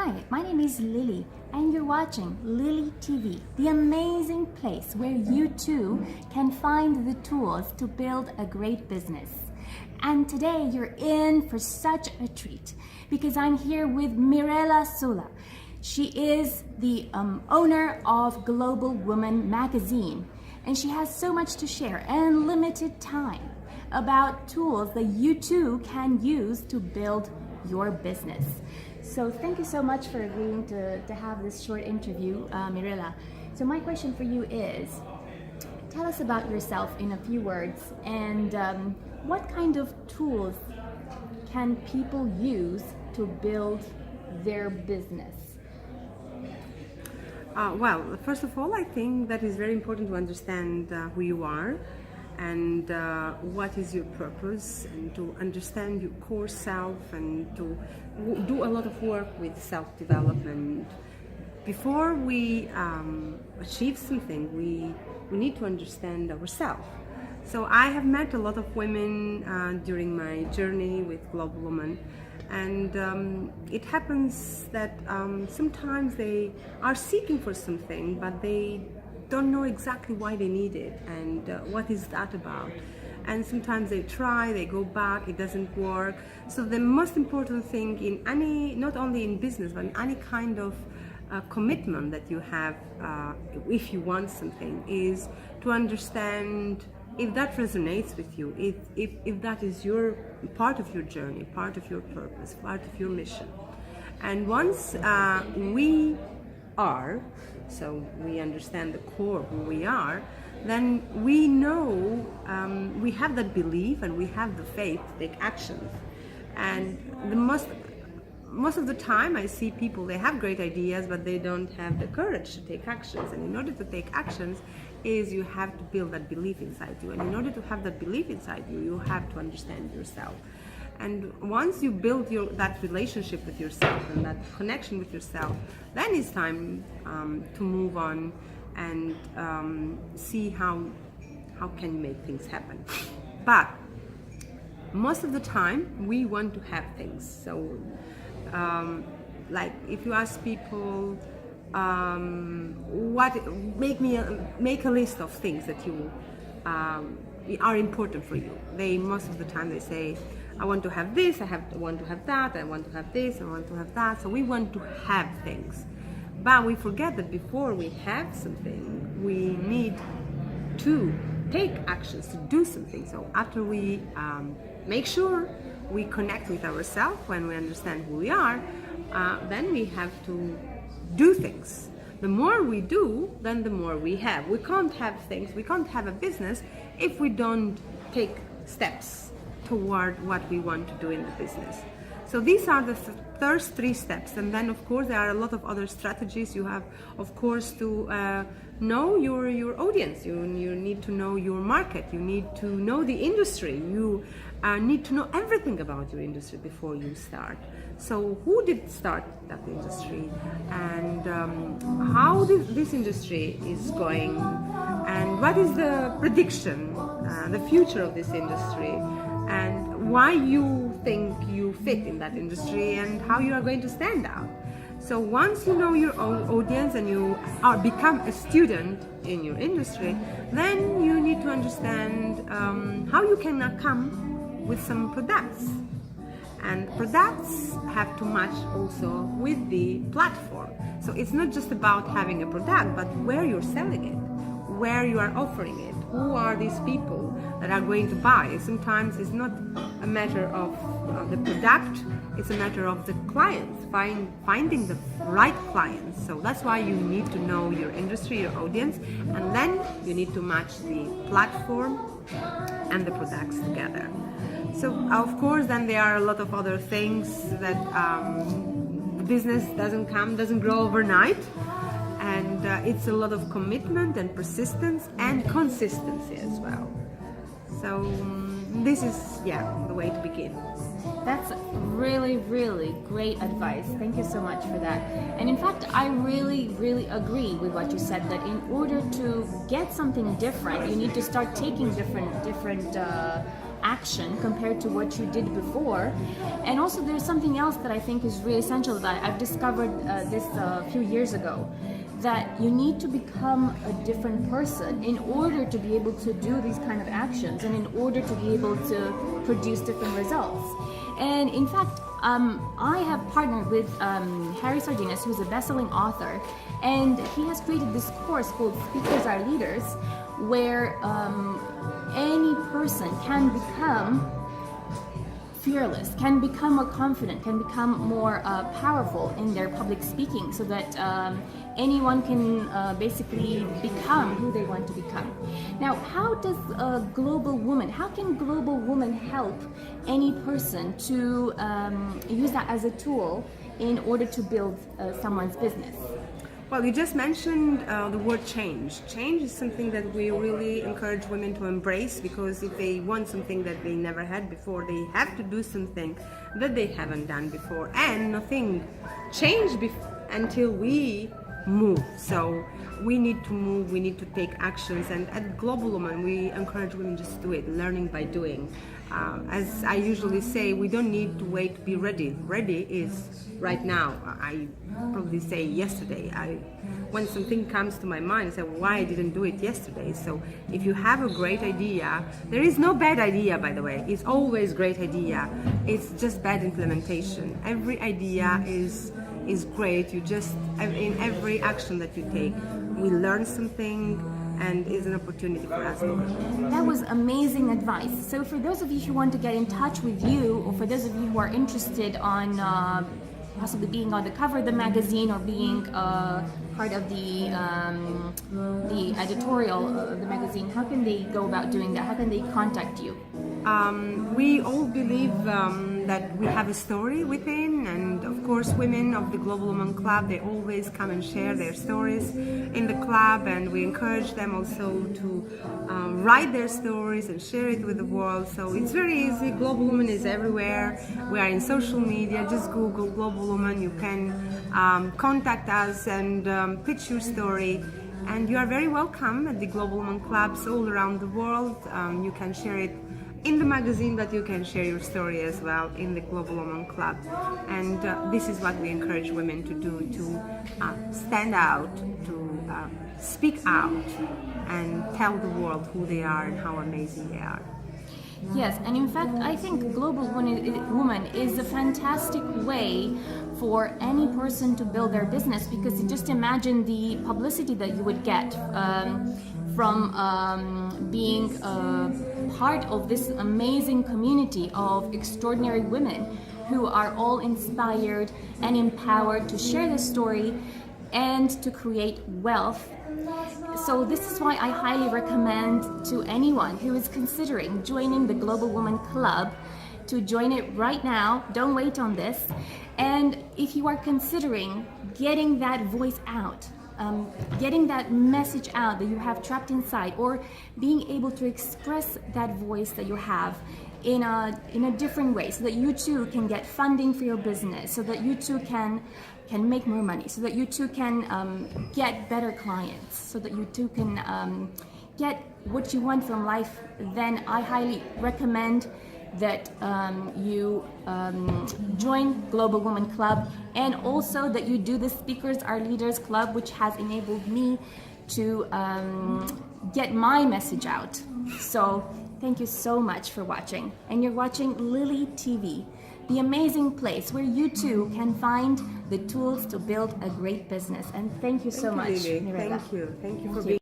Hi, my name is Lily, and you're watching Lily TV, the amazing place where you too can find the tools to build a great business. And today you're in for such a treat because I'm here with Mirella Sula. She is the owner of Global Woman magazine, and she has so much to share and limited time about tools that you too can use to build your business. So thank you so much for agreeing to have this short interview, Mirella. So my question for you is, tell us about yourself in a few words, and what kind of tools can people use to build their business? Well, first of all, I think that it's very important to understand who you are and what is your purpose, and to understand your core self, and to do a lot of work with self-development. Before we achieve something, we need to understand ourselves. So I have met a lot of women during my journey with Global Woman, and it happens that sometimes they are seeking for something, but they don't know exactly why they need it and what is that about. And sometimes they try, they go back, it doesn't work. So the most important thing in any, not only in business, but in any kind of commitment that you have, if you want something, is to understand if that resonates with you, if that is your part of your journey, part of your purpose, part of your mission. And once we are, so we understand the core who we are, then we know, we have that belief and we have the faith to take actions. And the most of the time I see people, they have great ideas, but they don't have the courage to take actions. And in order to take actions, is you have to build that belief inside you. And in order to have that belief inside you, you have to understand yourself. And once you build that relationship with yourself and that connection with yourself, then it's time to move on and see how can you make things happen. But most of the time, we want to have things. So, like if you ask people, make a list of things that you are important for you. Most of the time they say, I want to have this, I want to have that, I want to have this, I want to have that. So we want to have things. But we forget that before we have something, we need to take actions to do something. So after we make sure we connect with ourselves, when we understand who we are, then we have to do things. The more we do, then the more we have. We can't have things, we can't have a business if we don't take steps toward what we want to do in the business. So these are the first three steps, and then of course there are a lot of other strategies. You have, of course, to know your audience. You need to know your market. You need to know the industry. You need to know everything about your industry before you start. So who did start that industry, and how this industry is going, and what is the prediction, the future of this industry, and why you think you fit in that industry, and how you are going to stand out. So once you know your own audience and you become a student in your industry, then you need to understand how you can come with some products. And products have to match also with the platform. So it's not just about having a product, but where you're selling it, where you are offering it, who are these people that are going to buy. Sometimes it's not a matter of the product, it's a matter of the clients, finding the right clients. So that's why you need to know your industry, your audience, and then you need to match the platform and the products together. So of course then there are a lot of other things that business doesn't grow overnight. And it's a lot of commitment and persistence and consistency as well. So this is, the way to begin. That's really, really great advice. Thank you so much for that. And in fact, I really, really agree with what you said, that in order to get something different, you need to start taking different action compared to what you did before. And also there's something else that I think is really essential that I've discovered this a few years ago, that you need to become a different person in order to be able to do these kind of actions and in order to be able to produce different results. And in fact, I have partnered with Harry Sardinas, who's a best-selling author, and he has created this course called Speakers Are Leaders, where any person can become fearless, can become more confident, can become more powerful in their public speaking, so that anyone can basically become who they want to become. Now, how does how can Global Woman help any person to use that as a tool in order to build someone's business? Well, you just mentioned the word change. Change is something that we really encourage women to embrace, because if they want something that they never had before, they have to do something that they haven't done before, and nothing changed until we move. So we need to move, we need to take actions, and at Global Woman we encourage women just to do it, learning by doing. As I usually say, we don't need to wait to be ready. Ready is right now. I probably say yesterday. When something comes to my mind, I say, why I didn't do it yesterday? So if you have a great idea, there is no bad idea, by the way. It's always great idea. It's just bad implementation. Every idea is great. You just, in every action that you take, we learn something, and is an opportunity for us. That was amazing advice. So for those of you who want to get in touch with you, or for those of you who are interested on possibly being on the cover of the magazine or being part of the editorial of the magazine, how can they go about doing that? How can they contact you? We all believe that we have a story within, and of course women of the Global Woman Club, they always come and share their stories in the club, and we encourage them also to write their stories and share it with the world. So it's very easy. Global Woman is everywhere. We are in social media. Just Google Global Woman. You can contact us and pitch your story. And you are very welcome at the Global Woman Clubs all around the world. You can share it in the magazine, but you can share your story as well in the Global Woman Club. And this is what we encourage women to do, to stand out, to speak out and tell the world who they are and how amazing they are. Yes, and in fact, I think Global Woman is a fantastic way for any person to build their business, because you just imagine the publicity that you would get from being part of this amazing community of extraordinary women who are all inspired and empowered to share their story and to create wealth. So this is why I highly recommend to anyone who is considering joining the Global Woman Club to join it right now. Don't wait on this. And if you are considering getting that voice out, getting that message out that you have trapped inside, or being able to express that voice that you have in a different way, so that you too can get funding for your business, so that you too can make more money, so that you too can get better clients, so that you too can get what you want from life, then I highly recommend that you join Global Woman Club, and also that you do the Speakers Are Leaders Club, which has enabled me to get my message out. So thank you so much for watching. And you're watching Lily TV, the amazing place where you too can find the tools to build a great business. And thank you so much, Lily. Mirella. Thank you for being